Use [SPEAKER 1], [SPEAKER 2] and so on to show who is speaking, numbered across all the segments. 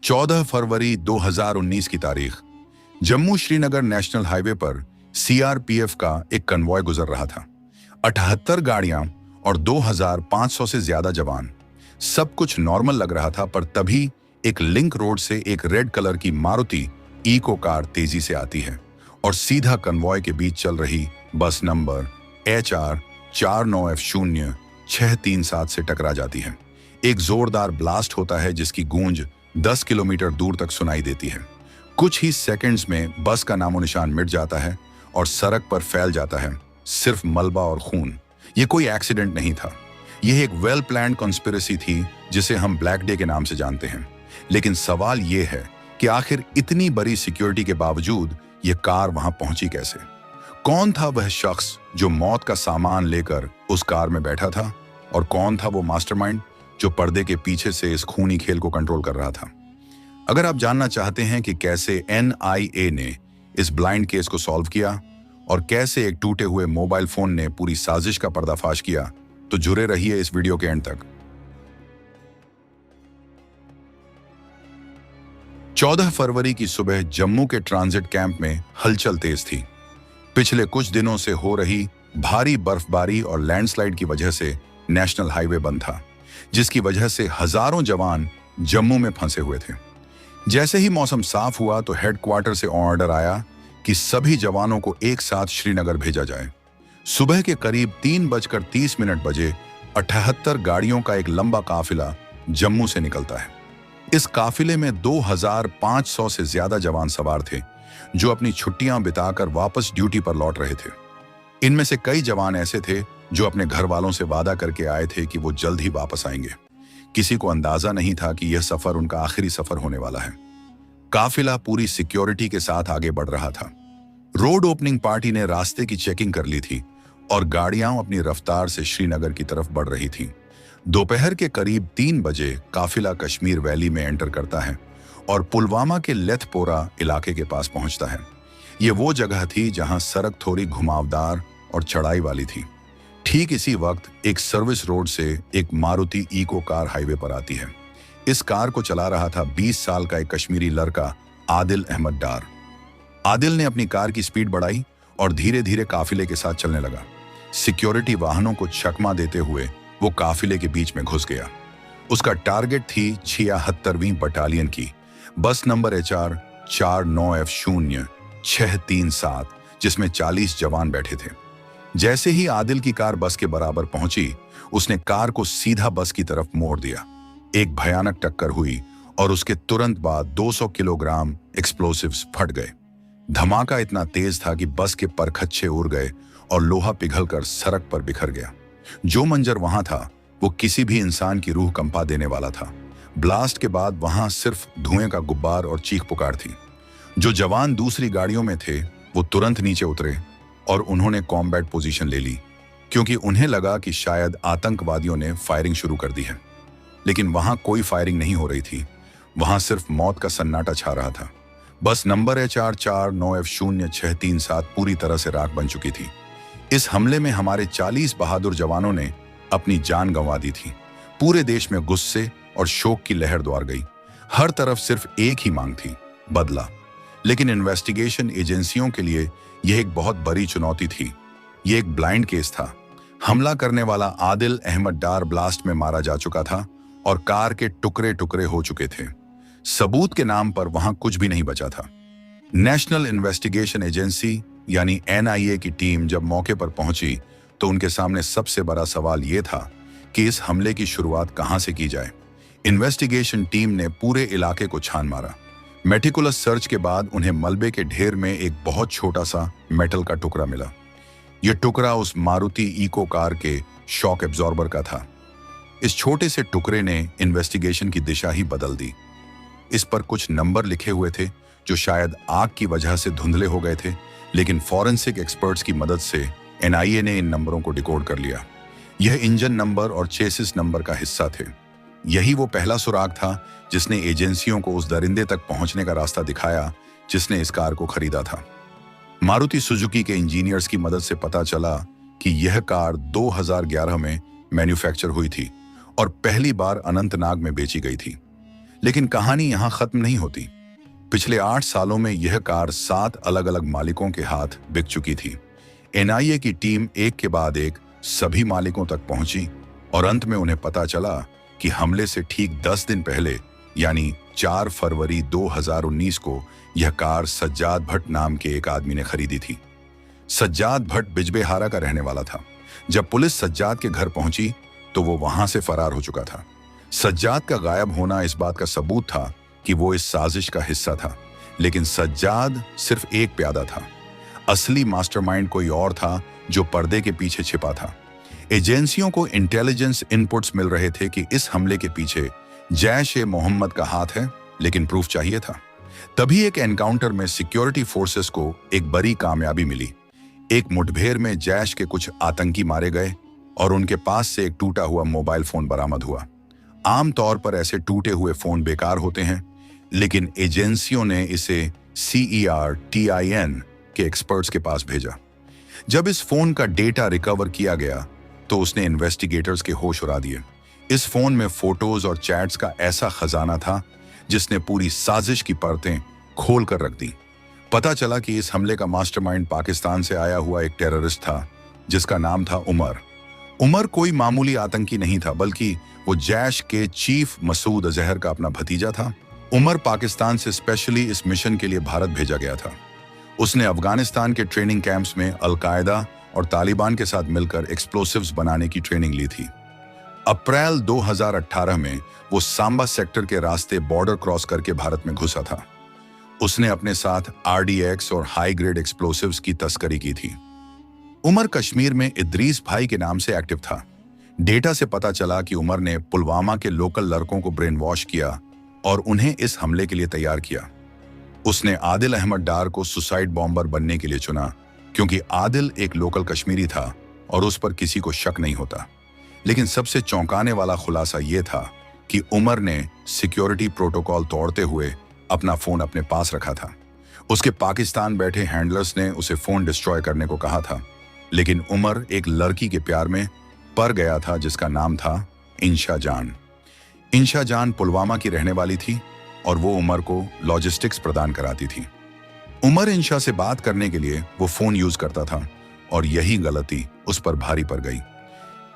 [SPEAKER 1] 14 फरवरी 2019 की तारीख। Jammu Srinagar national highway पर सीआरपीएफ का एक कन्वॉय गुजर रहा था। 78 गाड़ियां और 2500 से ज्यादा जवान। सब कुछ नॉर्मल लग रहा था, पर तभी एक लिंक रोड से एक रेड कलर की मारुति इको कार तेजी से आती है और सीधा कन्वॉय के बीच चल रही बस नंबर HR 49F0637 से टकरा जाती है। एक जोरदार ब्लास्ट होता है जिसकी गूंज 10 किलोमीटर दूर तक सुनाई देती है। कुछ ही सेकंड्स में बस का नामो निशान मिट जाता है और सड़क पर फैल जाता है सिर्फ मलबा और खून। यह कोई एक्सीडेंट नहीं था, यह एक वेल प्लान्ड कॉन्स्पिरेसी थी जिसे हम ब्लैक डे के नाम से जानते हैं। लेकिन सवाल यह है कि आखिर इतनी बड़ी सिक्योरिटी के बावजूद यह कार वहां पहुंची कैसे? कौन था वह शख्स जो मौत का सामान लेकर उस कार में बैठा था, और कौन था वो मास्टरमाइंड जो पर्दे के पीछे से इस खूनी खेल को कंट्रोल कर रहा था? अगर आप जानना चाहते हैं कि कैसे NIA ने इस ब्लाइंड केस को सॉल्व किया और कैसे एक टूटे हुए मोबाइल फोन ने पूरी साजिश का पर्दाफाश किया, तो जुड़े रहिए इस वीडियो के एंड तक। 14 फरवरी की सुबह जम्मू के ट्रांजिट कैंप में हलचल तेज थी। पिछले कुछ दिनों से हो रही भारी बर्फबारी और लैंडस्लाइड की वजह से नेशनल हाईवे बंद था, जिसकी वजह से हजारों जवान जम्मू में फंसे हुए थे। जैसे ही मौसम साफ हुआ तो हेडक्वार्टर से ऑर्डर आया कि सभी जवानों को एक साथ श्रीनगर भेजा जाए। सुबह के करीब 3:30 बजे 78 गाड़ियों का एक लंबा काफिला जम्मू से निकलता है। इस काफिले में 2500 से ज्यादा जवान सवार थे, जो अपनी छुट्टियां बिताकर वापस ड्यूटी पर लौट रहे थे। इनमें से कई जवान ऐसे थे जो अपने घर वालों से वादा करके आए थे कि वो जल्द ही वापस आएंगे। किसी को अंदाजा नहीं था कि यह सफर उनका आखिरी सफर होने वाला है। काफिला पूरी सिक्योरिटी के साथ आगे बढ़ रहा था। रोड ओपनिंग पार्टी ने रास्ते की चेकिंग कर ली थी और गाड़ियां अपनी रफ्तार से श्रीनगर की तरफ बढ़ रही थीं। दोपहर के करीब 3 बजे काफिला कश्मीर वैली में एंटर करता है और पुलवामा के लेथपोरा इलाके के पास पहुंचता है। ये वो जगह थी जहां सड़क थोड़ी घुमावदार और चढ़ाई वाली थी। ठीक इसी वक्त एक सर्विस रोड से एक मारुति इको कार हाईवे पर आती है। इस कार को चला रहा था 20 साल का एक कश्मीरी लड़का आदिल अहमद डार। आदिल ने अपनी कार की स्पीड बढ़ाई और धीरे धीरे काफिले के साथ चलने लगा। सिक्योरिटी वाहनों को चकमा देते हुए वो काफिले के बीच में घुस गया। उसका टारगेट थी 76वीं बटालियन की बस नंबर HR 49F0637, जिसमें 40 जवान बैठे थे। जैसे ही आदिल की कार बस के बराबर पहुंची, उसने कार को सीधा बस की तरफ मोड़ दिया। एक भयानक टक्कर हुई और उसके तुरंत बाद 200 किलोग्राम एक्सप्लोसिव्स फट गए। धमाका इतना तेज था कि बस के परखच्चे उड़ गए और लोहा पिघलकर सड़क पर बिखर गया। जो मंजर वहां था वो किसी भी इंसान की रूह कंपा देने वाला था। ब्लास्ट के बाद वहां सिर्फ धुएं का गुब्बार और चीख पुकार थी। जो जवान दूसरी गाड़ियों में थे वो तुरंत नीचे उतरे और उन्होंने कॉम्बैट पोजीशन ले ली, क्योंकि उन्हें लगा कि शायद आतंकवादियों ने फायरिंग शुरू कर दी है। लेकिन वहां कोई फायरिंग नहीं हो रही थी, वहां सिर्फ मौत का सन्नाटा छा रहा था। बस नंबर HR 49F0637 पूरी तरह से राख बन चुकी थी। इस हमले में हमारे 40 बहादुर जवानों ने अपनी जान गंवा दी थी। पूरे देश में गुस्से और शोक की लहर दौड़ गई। हर तरफ सिर्फ एक ही मांग थी, बदला। लेकिन इन्वेस्टिगेशन एजेंसियों के लिए यह एक बहुत बड़ी चुनौती थी। यह एक ब्लाइंड केस था। हमला करने वाला आदिल अहमद डार ब्लास्ट में मारा जा चुका था और कार के टुकड़े टुकड़े हो चुके थे। सबूत के नाम पर वहां कुछ भी नहीं बचा था। नेशनल इन्वेस्टिगेशन एजेंसी यानी NIA की टीम जब मौके पर पहुंची तो उनके सामने सबसे बड़ा सवाल यह था कि इस हमले की शुरुआत कहां से की जाए। इन्वेस्टिगेशन टीम ने पूरे इलाके को छान मारा। मेटिकुलस सर्च के बाद उन्हें मलबे के ढेर में एक बहुत छोटा सा मेटल का टुकड़ा मिला। यह टुकड़ा उस मारुति इको कार के शॉक एब्जॉर्बर का था। इस छोटे से टुकड़े ने इन्वेस्टिगेशन की दिशा ही बदल दी। इस पर कुछ नंबर लिखे हुए थे जो शायद आग की वजह से धुंधले हो गए थे, लेकिन फॉरेंसिक एक्सपर्ट्स की मदद से NIA ने इन नंबरों को डिकोड कर लिया। यह इंजन नंबर और चेसिस नंबर का हिस्सा थे। यही वो पहला सुराग था जिसने एजेंसियों को उस दरिंदे तक पहुंचने का रास्ता दिखाया जिसने इस कार को खरीदा था। मारुति सुजुकी के इंजीनियर्स की मदद से पता चला कि यह कार 2011 में मैन्युफैक्चर हुई थी और पहली बार अनंतनाग में बेची गई थी। लेकिन कहानी यहां खत्म नहीं होती। पिछले 8 सालों में यह कार 7 अलग अलग मालिकों के हाथ बिक चुकी थी। एनआईए की टीम एक के बाद एक सभी मालिकों तक पहुंची और अंत में उन्हें पता चला कि हमले से ठीक 10 दिन पहले यानी 4 फरवरी 2019 को यह कार सज्जाद भट्ट नाम के एक आदमी ने खरीदी थी। सज्जाद भट्ट बिजबेहारा का रहने वाला था। जब पुलिस सज्जाद के घर पहुंची तो वो वहां से फरार हो चुका था। सज्जाद का गायब होना इस बात का सबूत था कि वो इस साजिश का हिस्सा था, लेकिन सज्जाद सिर्फ एक प्यादा था। असली मास्टरमाइंड कोई और था जो पर्दे के पीछे छिपा था। एजेंसियों को इंटेलिजेंस इनपुट्स मिल रहे थे कि इस हमले के पीछे जैश-ए-मोहम्मद का हाथ है, लेकिन प्रूफ चाहिए था। तभी एक एनकाउंटर में सिक्योरिटी फोर्सेस को एक बड़ी कामयाबी मिली। एक मुठभेड़ में जैश के कुछ आतंकी मारे गए और उनके पास से एक टूटा हुआ मोबाइल फोन बरामद हुआ। आमतौर पर ऐसे टूटे हुए फोन बेकार होते हैं, लेकिन एजेंसियों ने इसे CERTIN के एक्सपर्ट्स के पास भेजा। जब इस फोन का डेटा रिकवर किया गया तो उसने इन्वेस्टिगेटर्स के होश उड़ा दिए। इस फोन में फोटोज और चैट्स का ऐसा खजाना था जिसने पूरी साजिश की परतें खोल कर रख दी। पता चला कि इस हमले का मास्टरमाइंड पाकिस्तान से आया हुआ एक टेररिस्ट था जिसका नाम था उमर। उमर कोई मामूली आतंकी नहीं था, बल्कि वो जैश के चीफ मसूद अजहर का अपना भतीजा था। उमर पाकिस्तान से स्पेशली इस मिशन के लिए भारत भेजा गया था। उसने अफगानिस्तान के ट्रेनिंग कैंप्स में अलकायदा और तालिबान के साथ मिलकर एक्सप्लोसिव्स बनाने की ट्रेनिंग ली थी। अप्रैल 2018 में वो सांबा सेक्टर के रास्ते बॉर्डर क्रॉस करके भारत में घुसा था। उसने अपने साथ RDX और हाई ग्रेड एक्सप्लोसिव्स की तस्करी की थी। उमर कश्मीर में इद्रीस भाई के नाम से एक्टिव था। डेटा से पता चला कि उमर ने पुलवामा के लोकल लड़कों को ब्रेन वॉश किया और उन्हें इस हमले के लिए तैयार किया। उसने आदिल अहमद डार को सुसाइड बॉम्बर बनने के लिए चुना, क्योंकि आदिल एक लोकल कश्मीरी था और उस पर किसी को शक नहीं होता। लेकिन सबसे चौंकाने वाला खुलासा यह था कि उमर ने सिक्योरिटी प्रोटोकॉल तोड़ते हुए अपना फोन अपने पास रखा था। उसके पाकिस्तान बैठे हैंडलर्स ने उसे फोन डिस्ट्रॉय करने को कहा था, लेकिन उमर एक लड़की के प्यार में पड़ गया था जिसका नाम था इंशा जान। इंशा जान पुलवामा की रहने वाली थी और वो उमर को लॉजिस्टिक्स प्रदान कराती थी। उमर इंशा से बात करने के लिए वो फोन यूज करता था और यही गलती उस पर भारी पड़ गई।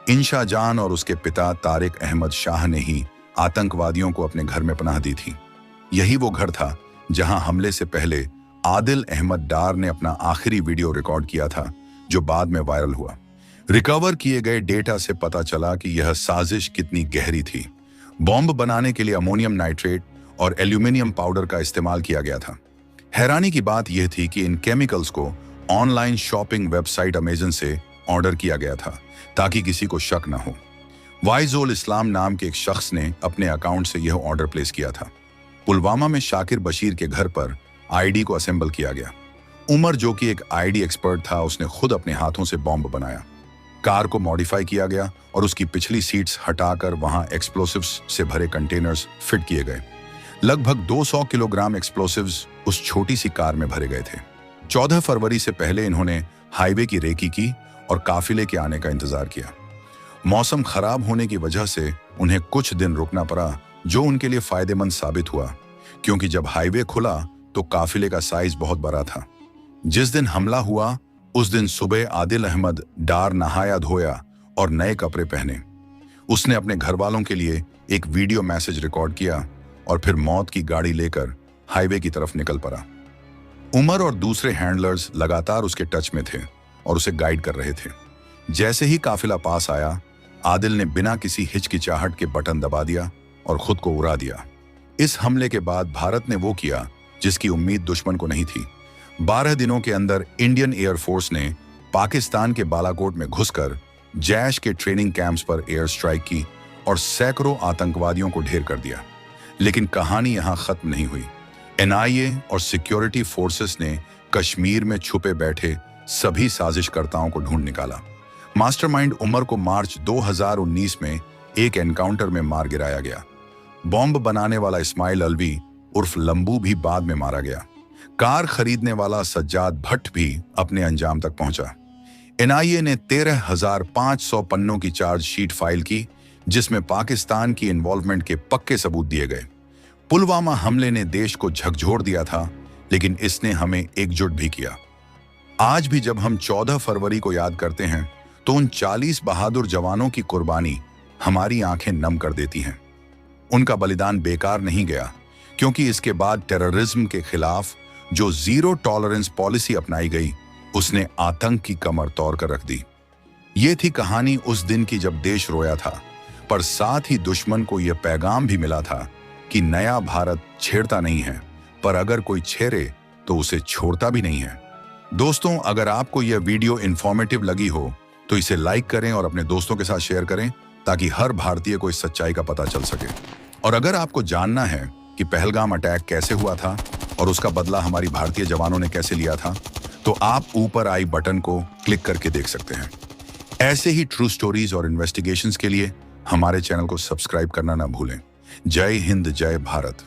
[SPEAKER 1] इंशा जान और उसके पिता तारिक अहमद शाह ने ही आतंकवादियों को अपने घर में पनाह दी थी। यही वो घर था जहां हमले से पहले आदिल अहमद डार ने अपना आखिरी वीडियो रिकॉर्ड किया था, जो बाद में वायरल हुआ। रिकवर किए गए डेटा से पता चला कि यह साजिश कितनी गहरी थी। बॉम्ब बनाने के लिए अमोनियम नाइट्रेट और एल्यूमिनियम पाउडर का इस्तेमाल किया गया था। हैरानी की बात यह थी कि इन केमिकल्स को ऑनलाइन शॉपिंग वेबसाइट अमेजन से ऑर्डर किया गया था ताकि किसी को शक न हो। वाइजुल इस्लाम नाम के एक शख्स ने अपने अकाउंट से यह ऑर्डर प्लेस किया था। पुलवामा में शाकिर बशीर के घर पर आईडी को असेंबल किया गया। उमर, जो कि एक आईडी एक्सपर्ट था, उसने खुद अपने हाथों से बॉम्ब बनाया। कार को मॉडिफाई किया गया और उसकी पिछली सीट्स हटाकर वहां एक्सप्लोसिव्स से भरे कंटेनर्स फिट किए गए। लगभग 200 किलोग्राम एक्सप्लोसिव्स उस छोटी सी कार में भरे गए थे। 14 फरवरी से पहले इन्होंने हाईवे की रेकी की और काफिले के आने का इंतजार किया। मौसम खराब होने की वजह से उन्हें कुछ दिन रुकना पड़ा, जो उनके लिए फायदेमंद साबित हुआ, क्योंकि जब हाईवे खुला तो काफिले का साइज बहुत बड़ा था। जिस दिन हमला हुआ उस दिन सुबह आदिल अहमद डार नहाया धोया और नए कपड़े पहने। उसने अपने घर वालों के लिए एक वीडियो मैसेज रिकॉर्ड किया और फिर मौत की गाड़ी लेकर हाईवे की तरफ निकल पड़ा। उमर और दूसरे हैंडलर्स लगातार उसके टच में थे और उसे गाइड कर रहे थे। जैसे ही काफिला पास आया, आदिल ने बिना किसी हिचकिचाहट के बटन दबा दिया और खुद को उड़ा दिया। इस हमले के बाद भारत ने वो किया जिसकी उम्मीद दुश्मन को नहीं थी। 12 दिनों के अंदर इंडियन एयरफोर्स ने पाकिस्तान के बालाकोट में घुसकर जैश के ट्रेनिंग कैंप्स पर एयर स्ट्राइक की और सैकड़ों आतंकवादियों को ढेर कर दिया। लेकिन कहानी यहां खत्म नहीं हुई। एनआईए और सिक्योरिटी फोर्सेस ने कश्मीर में छुपे बैठे सभी साजिशकर्ताओं को ढूंढ निकाला। मास्टरमाइंड उमर को मार्च 2019 में एक एनकाउंटर में मार गिराया गया। बॉम्ब बनाने वाला इस्माइल अलवी उर्फ लंबू भी बाद में मारा गया। कार खरीदने वाला सज्जाद भट्ट भी अपने अंजाम तक पहुंचा। एनआईए ने 13,500 पन्नों की चार्जशीट फाइल की, जिसमें पाकिस्तान की इन्वॉल्वमेंट के पक्के सबूत दिए गए। पुलवामा हमले ने देश को झकझोर दिया था, लेकिन इसने हमें एकजुट भी किया। आज भी जब हम 14 फरवरी को याद करते हैं तो उन 40 बहादुर जवानों की कुर्बानी हमारी आंखें नम कर देती हैं। उनका बलिदान बेकार नहीं गया, क्योंकि इसके बाद टेररिज्म के खिलाफ जो जीरो टॉलरेंस पॉलिसी अपनाई गई, उसने आतंक की कमर तोड़ कर रख दी। ये थी कहानी उस दिन की जब देश रोया था, पर साथ ही दुश्मन को यह पैगाम भी मिला था कि नया भारत छेड़ता नहीं है, पर अगर कोई छेड़े तो उसे छोड़ता भी नहीं है। दोस्तों, अगर आपको यह वीडियो इंफॉर्मेटिव लगी हो तो इसे लाइक करें और अपने दोस्तों के साथ शेयर करें, ताकि हर भारतीय को इस सच्चाई का पता चल सके। और अगर आपको जानना है कि पहलगाम अटैक कैसे हुआ था और उसका बदला हमारी भारतीय जवानों ने कैसे लिया था, तो आप ऊपर आई बटन को क्लिक करके देख सकते हैं। ऐसे ही ट्रू स्टोरीज और इन्वेस्टिगेशंस के लिए हमारे चैनल को सब्सक्राइब करना ना भूलें। जय हिंद, जय भारत।